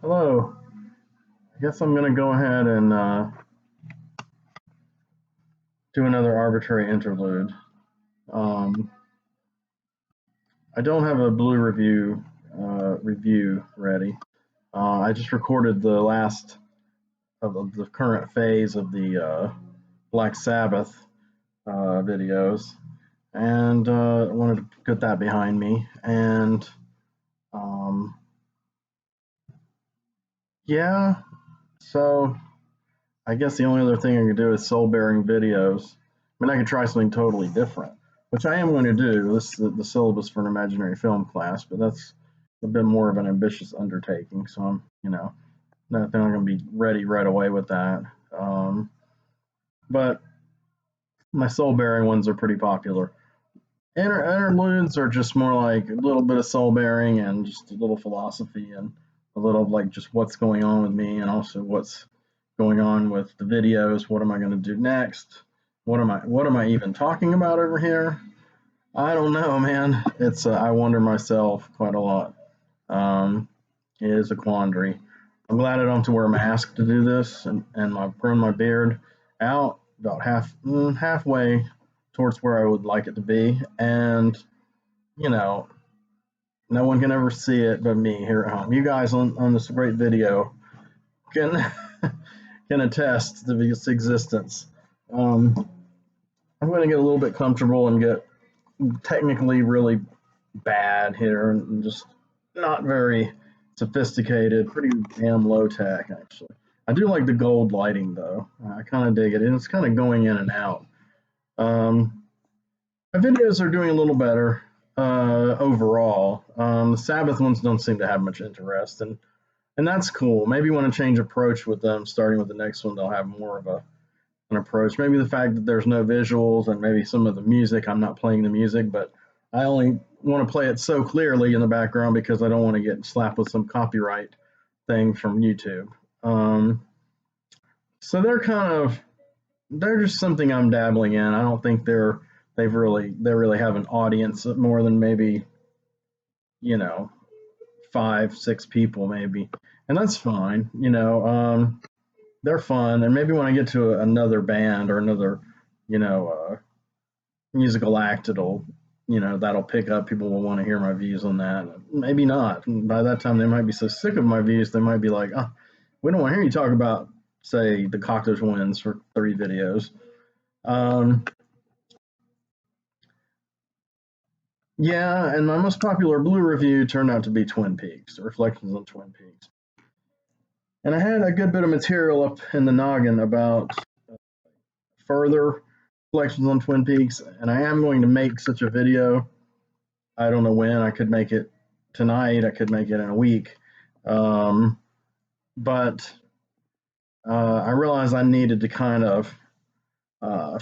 Hello. I guess I'm going to go ahead and do another arbitrary interlude. Um, I don't have a blue review ready. I just recorded the last of the current phase of the Black Sabbath videos, and I wanted to get that behind me. And um, yeah, so I guess the only other thing I could do is soul bearing videos. I mean, I could try something totally different, which I am going to do. This is the syllabus for an imaginary film class, but that's a bit more of an ambitious undertaking. So I'm not going to be ready right away with that. But my soul bearing ones are pretty popular. Interludes are just more like a little bit of soul bearing and just a little philosophy and a little like just what's going on with me and also what's going on with the videos. What am I going to do next? What am I even talking about over here? I don't know, man. It's I wonder myself quite a lot. Um, it is a quandary. I'm glad I don't have to wear a mask to do this, and I've grown my beard out about halfway towards where I would like it to be, and you know, no one can ever see it but me here at home. You guys on this great video can can attest to its existence. Um, I'm going to get a little bit comfortable and get technically really bad here and just not very sophisticated, pretty damn low tech actually. I do like the gold lighting though. I kind of dig it, and it's kind of going in and out. Um, my videos are doing a little better overall. The Sabbath ones don't seem to have much interest, and that's cool. Maybe want to change approach with them. Starting with the next one, they'll have more of an approach. Maybe the fact that there's no visuals and maybe some of the music. I'm not playing the music, but I only want to play it so clearly in the background because I don't want to get slapped with some copyright thing from YouTube. So they're just something I'm dabbling in. I don't think they really have an audience of more than maybe you know 5, 6 people maybe, and that's fine. They're fun, and maybe when I get to another band or another you know musical act, that'll pick up. People will want to hear my views on that. Maybe not. By that time, they might be so sick of my views, they might be like, "Oh, we don't want to hear you talk about, say, the Cocktail Twins for 3 videos." Um, yeah, and my most popular blue review turned out to be Twin Peaks, Reflections on Twin Peaks. And I had a good bit of material up in the noggin about further reflections on Twin Peaks, and I am going to make such a video. I don't know when. I could make it tonight. I could make it in a week. But I realized I needed to kind of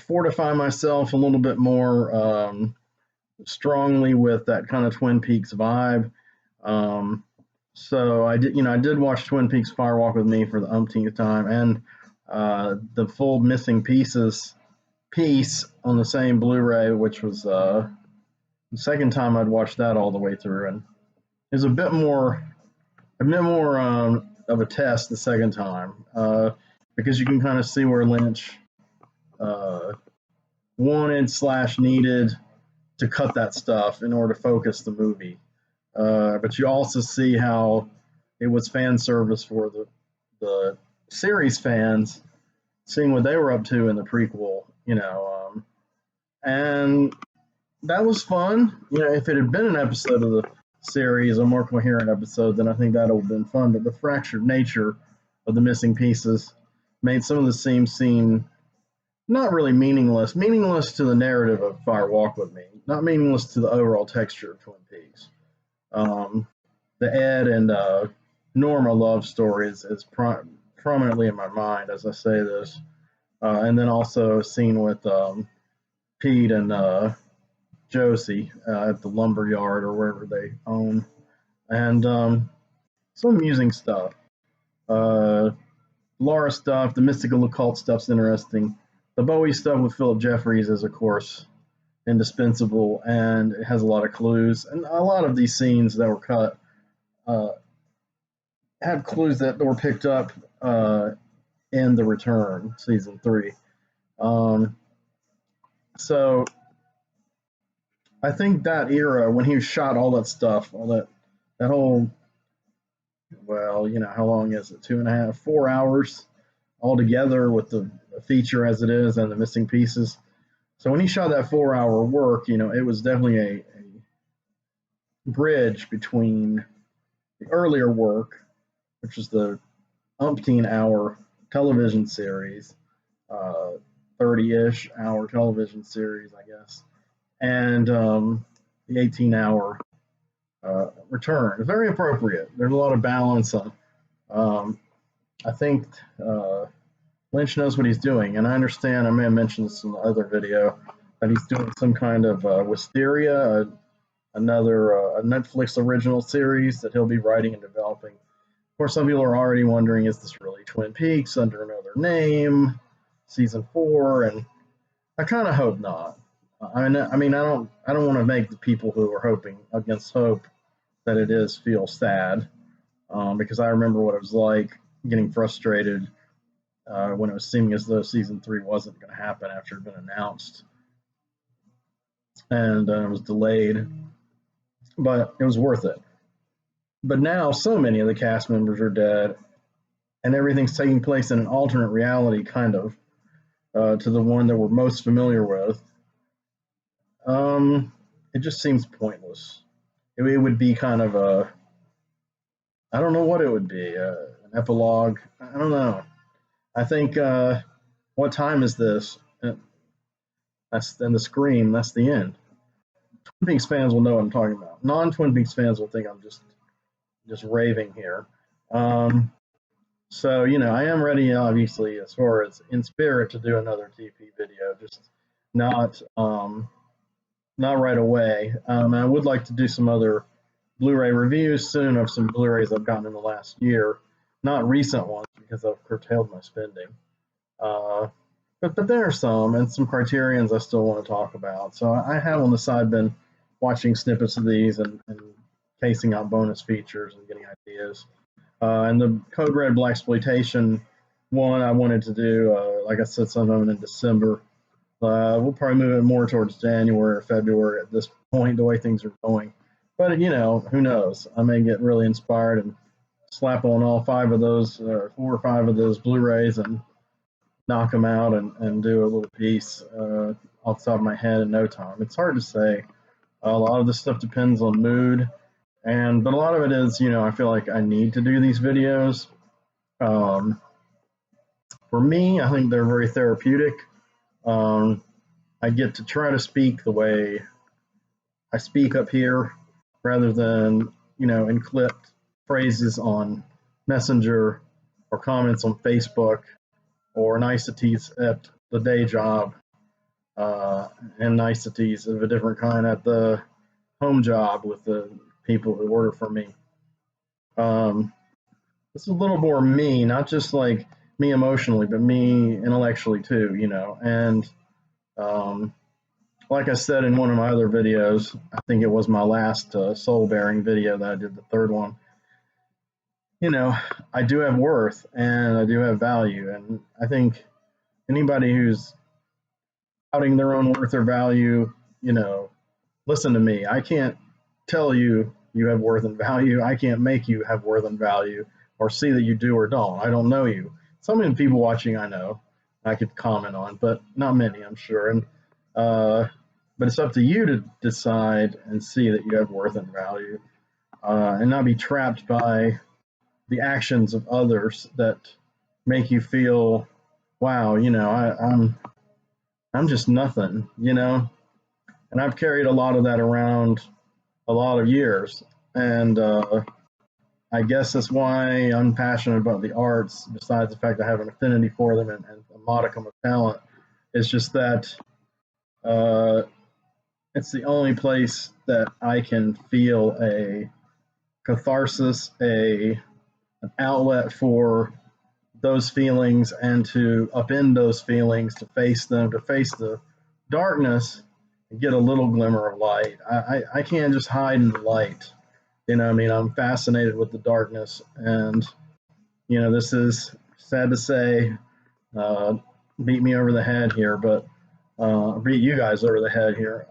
fortify myself a little bit more strongly with that kind of Twin Peaks vibe. So I did watch Twin Peaks Fire Walk with Me for the umpteenth time, and the full missing pieces piece on the same Blu-ray, which was the second time I'd watched that all the way through, and it was a bit more of a test the second time because you can kind of see where Lynch uh, wanted/needed to cut that stuff in order to focus the movie. But you also see how it was fan service for the series fans, seeing what they were up to in the prequel, and that was fun. If it had been an episode of the series, a more coherent episode, then I think that would have been fun. But the fractured nature of the missing pieces made some of the scenes seem not really meaningless to the narrative of Fire Walk with Me, not meaningless to the overall texture of Twin Peaks. The Ed and Norma love story is prominently in my mind as I say this, and then also a scene with Pete and Josie at the lumber yard or wherever they own, and some amusing stuff. Laura stuff, the mystical occult stuff's interesting. The Bowie stuff with Philip Jeffries is, of course, indispensable, and it has a lot of clues. And a lot of these scenes that were cut, uh, have clues that were picked up in The Return, season 3. Um, so I think that era when he shot all that stuff, all that whole, well, how long is it? 2.5, 4 hours altogether with the feature as it is and the missing pieces. So when he shot that 4 hour work, it was definitely a bridge between the earlier work, which is the umpteen hour television series, 30-ish hour television series, I guess, and the 18-hour return. It's very appropriate. There's a lot of balance on. I think Lynch knows what he's doing, and I understand. I may have mentioned this in the other video that he's doing some kind of Wisteria, another a Netflix original series that he'll be writing and developing. Of course, some people are already wondering, is this really Twin Peaks under another name, season 4? And I kind of hope not. I mean, I don't want to make the people who are hoping against hope that it is feel sad, because I remember what it was like getting frustrated when it was seeming as though season 3 wasn't going to happen after it had been announced, and it was delayed, but it was worth it. But now so many of the cast members are dead, and everything's taking place in an alternate reality, kind of, to the one that we're most familiar with. It just seems pointless. It would be kind of I don't know what it would be, an epilogue. I don't know. I think, what time is this? That's then the scream. That's the end. Twin Peaks fans will know what I'm talking about. Non-Twin Peaks fans will think I'm just raving here. So I am ready, obviously, as far as in spirit, to do another TP video. Just not right away. I would like to do some other Blu-ray reviews soon of some Blu-rays I've gotten in the last year. Not recent ones because I've curtailed my spending. But there are some, and some Criterions I still want to talk about. So I have on the side been watching snippets of these and casing out bonus features and getting ideas. And the Code Red Blaxploitation one I wanted to do, like I said, sometime in December. We'll probably move it more towards January or February at this point, the way things are going. But who knows? I may get really inspired and slap on all 5 of those, 4 or 5 of those Blu-rays, and knock them out and do a little piece off the top of my head in no time. It's hard to say. A lot of this stuff depends on mood, but a lot of it is, I feel like I need to do these videos. For me, I think they're very therapeutic. I get to try to speak the way I speak up here, rather than in clipped phrases on Messenger or comments on Facebook, or niceties at the day job, and niceties of a different kind at the home job with the people who order for me. This is a little more me, not just like me emotionally, but me intellectually too, and like I said in one of my other videos, I think it was my last soul bearing video that I did, the 3rd one. I do have worth and I do have value, and I think anybody who's outing their own worth or value, listen to me. I can't tell you you have worth and value. I can't make you have worth and value, or see that you do or don't. I don't know you. Some of the people watching I know, I could comment on, but not many, I'm sure. And but it's up to you to decide and see that you have worth and value, and not be trapped by the actions of others that make you feel, wow, I'm just nothing, And I've carried a lot of that around a lot of years, and I guess that's why I'm passionate about the arts. Besides the fact I have an affinity for them and a modicum of talent, it's just that it's the only place that I can feel a catharsis, an outlet for those feelings, and to upend those feelings, to face them, to face the darkness, and get a little glimmer of light. I can't just hide in the light. I mean, I'm fascinated with the darkness, and this is sad to say, uh, beat me over the head here, but beat you guys over the head here,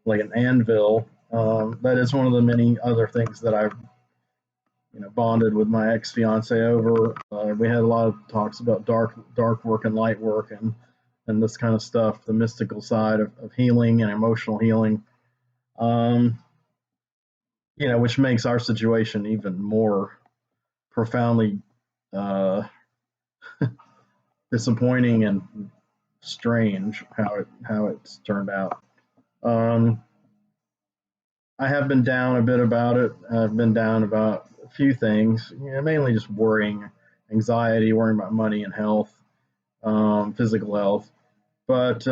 like an anvil. That is one of the many other things that I've bonded with my ex fiance over. We had a lot of talks about dark work and light work, and this kind of stuff, the mystical side of healing and emotional healing. Um, which makes our situation even more profoundly uh, disappointing and strange how it's turned out. Um, I have been down a bit about it. I've been down about a few things, mainly just worrying, anxiety, worrying about money and health, physical health, but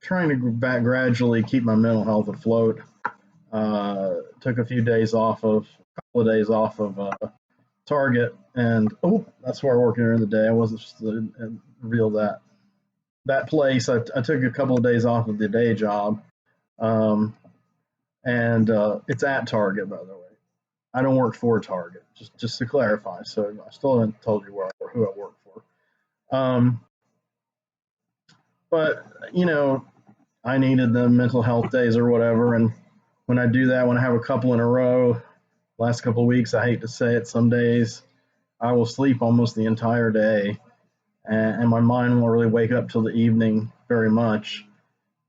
trying to gradually keep my mental health afloat. Took a couple of days off of Target, and that's where I work during the day. I wasn't just to reveal that place. I took a couple of days off of the day job, um, and it's at Target, by the way. I don't work for Target, just to clarify. So I still haven't told you who I work for. But I needed the mental health days or whatever, and when I do that, when I have a couple in a row, last couple of weeks, I hate to say it, some days I will sleep almost the entire day, and my mind won't really wake up till the evening very much.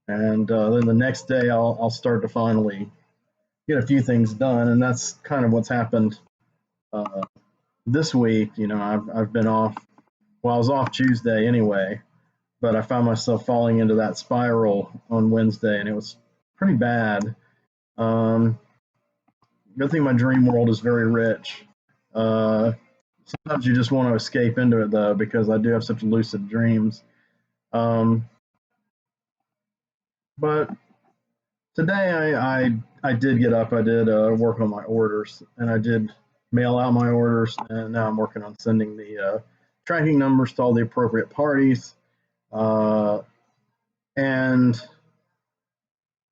And then the next day, I'll start to finally get a few things done, and that's kind of what's happened uh, this week. I've been off. Well, I was off Tuesday anyway, but I found myself falling into that spiral on Wednesday, and it was pretty bad. Um, Good thing my dream world is very rich. Uh, Sometimes you just want to escape into it though, because I do have such lucid dreams. Um, but today I did get up. I did work on my orders, and I did mail out my orders, and now I'm working on sending the tracking numbers to all the appropriate parties. Uh, and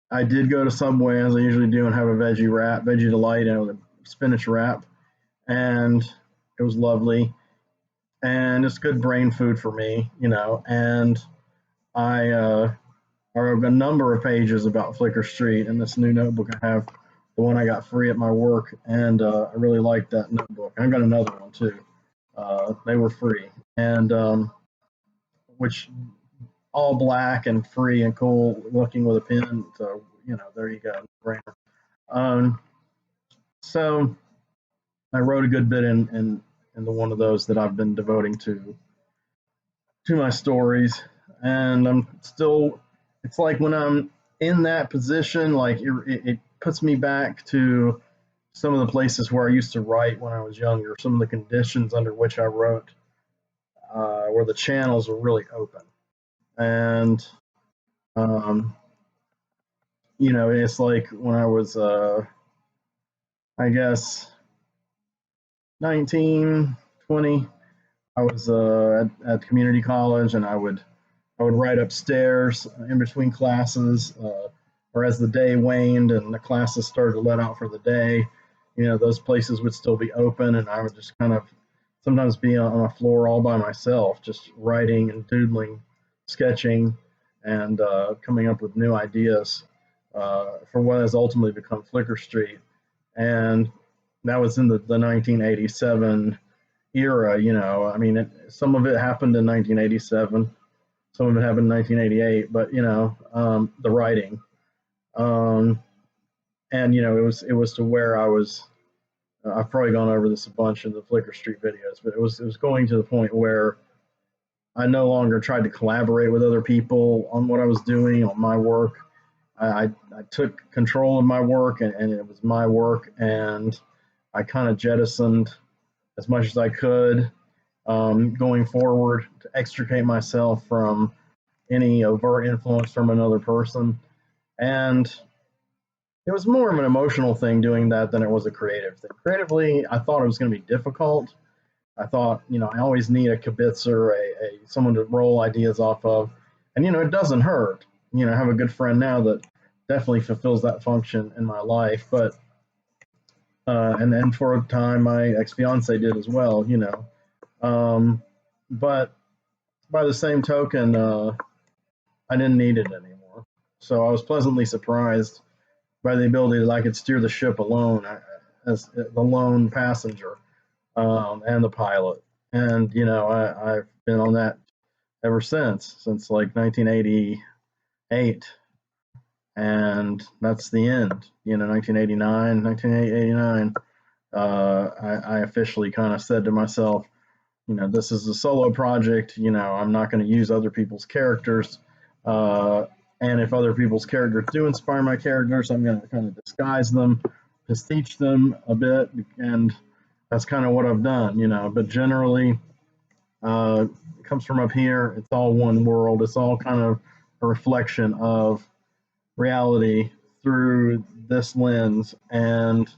I did go to Subway as I usually do and have a veggie delight, and a spinach wrap, and it was lovely, and it's good brain food for me, And I wrote a number of pages about Flickr Street in this new notebook I have, the one I got free at my work, and I really liked that notebook. I got another one too. They were free, and which all black and free and cool looking with a pen. So there you go, brainer. Um, so I wrote a good bit in the one of those that I've been devoting to my stories, and I'm still. It's like when I'm in that position, like it puts me back to some of the places where I used to write when I was younger. Some of the conditions under which I wrote, where the channels were really open, and um, it's like when I was, I guess, 19, 20. I was at community college, and I would write upstairs in between classes, or as the day waned and the classes started to let out for the day. Those places would still be open, and I would just kind of sometimes be on a floor all by myself, just writing and doodling, sketching, and coming up with new ideas for what has ultimately become Flickr Street. And that was in the 1987 era. I mean, some of it happened in 1987, some of it happened in 1988, but the writing, um, and it was to where I was. I've probably gone over this a bunch in the Flickr Street videos, but it was going to the point where I no longer tried to collaborate with other people on what I was doing on my work. I took control of my work, and it was my work, and I kind of jettisoned as much as I could, going forward, to extricate myself from any overt influence from another person. And it was more of an emotional thing doing that than it was a creative thing. Creatively, I thought it was going to be difficult. I thought, I always need a kibitzer, someone to roll ideas off of. And, it doesn't hurt. I have a good friend now that definitely fulfills that function in my life. But and then for a time my ex-fiance did as well, you know. But by the same token, I didn't need it anymore. So I was pleasantly surprised by the ability that I could steer the ship alone as the lone passenger, and the pilot. And you know, I've been on that ever since like 1988, and that's the end. You know, 1989, 1989. I officially kind of said to myself, you know, this is a solo project. You know, I'm not going to use other people's characters. Uh, and if other people's characters do inspire my characters, I'm going to kind of disguise them, just teach them a bit. And that's kind of what I've done, you know. But generally, it comes from up here. It's all one world. It's all kind of a reflection of reality through this lens. And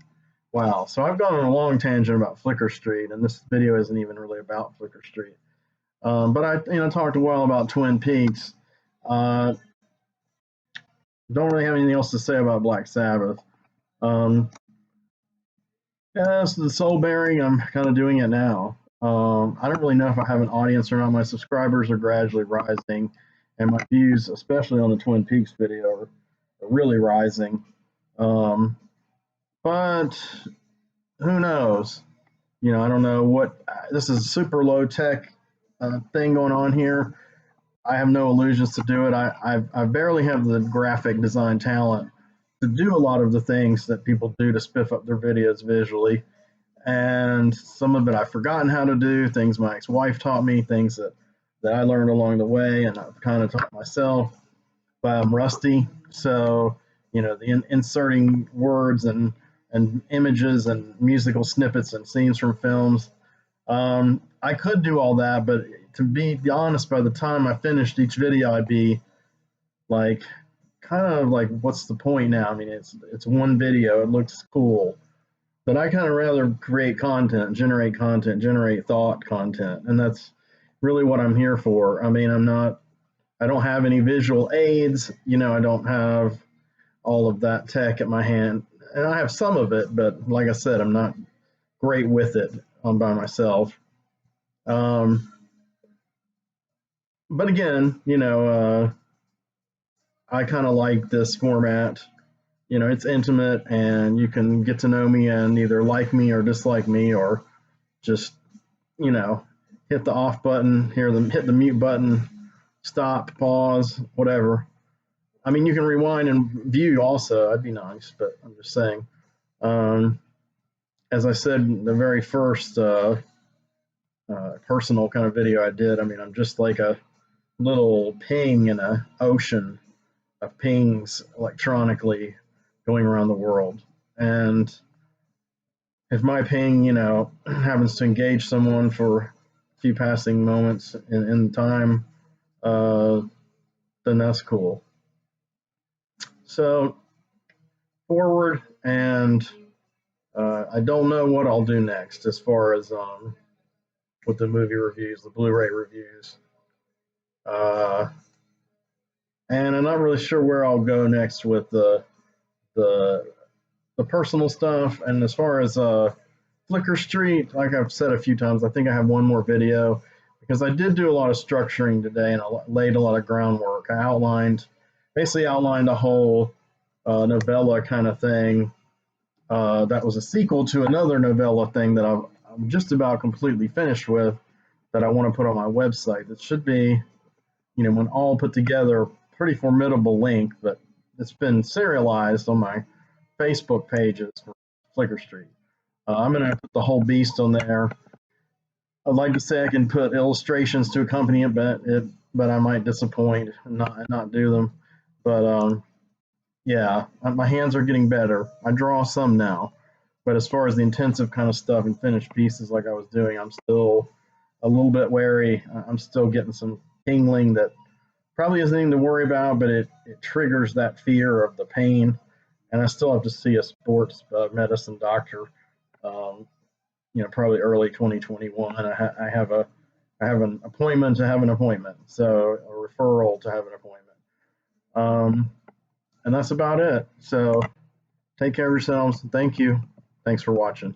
wow, so I've gone on a long tangent about Flickr Street, and this video isn't even really about Flickr Street. But I, you know, talked a while about Twin Peaks. Uh, don't really have anything else to say about Black Sabbath. Um, as the soul bearing, I'm kind of doing it now. I don't really know if I have an audience or not. My subscribers are gradually rising, and my views, especially on the Twin Peaks video, are really rising. Um, but who knows? You know, I don't know what this is. Super low tech thing going on here. I have no illusions to do it. I barely have the graphic design talent to do a lot of the things that people do to spiff up their videos visually. And some of it I've forgotten how to do, things my ex-wife taught me, things that I learned along the way, and I've kind of taught myself, but I'm rusty. So, you know, the inserting words and images and musical snippets and scenes from films. I could do all that, but to be honest, by the time I finished each video, I'd be like, kind of like, what's the point now? I mean, it's one video, it looks cool, but I kind of rather create content, generate thought content, and that's really what I'm here for. I mean, I don't have any visual aids, you know, I don't have all of that tech at my hand, and I have some of it, but like I said, I'm not great with it by myself. Um, but again, you know, I kind of like this format. You know, it's intimate, and you can get to know me and either like me or dislike me, or just, you know, hit the off button, hit the mute button, stop, pause, whatever. I mean, you can rewind and view also. That'd be nice, but I'm just saying. Um, as I said, the very first personal kind of video I did, I mean, I'm just like a little ping in an ocean of pings electronically going around the world. And if my ping, you know, happens to engage someone for a few passing moments in time, uh, then that's cool. So forward, and I don't know what I'll do next as far as with the movie reviews, the Blu-ray reviews, uh, and I'm not really sure where I'll go next with the the personal stuff. And as far as Flickr Street, like I've said a few times, I think I have one more video because I did do a lot of structuring today, and I laid a lot of groundwork. I basically outlined a whole novella kind of thing that was a sequel to another novella thing that I'm just about completely finished with, that I want to put on my website. It should be, you know, when all put together, pretty formidable link, but it's been serialized on my Facebook pages for Flickr Street. I'm going to put the whole beast on there. I'd like to say I can put illustrations to accompany it, but I might disappoint and not do them. But yeah, my hands are getting better. I draw some now, but as far as the intensive kind of stuff and finished pieces like I was doing, I'm still a little bit wary. I'm still getting some tingling that probably isn't anything to worry about, but it triggers that fear of the pain. And I still have to see a sports medicine doctor, um, you know, probably early 2021. I have an appointment to have an appointment, so a referral to have an appointment. And that's about it. So take care of yourselves. Thank you. Thanks for watching.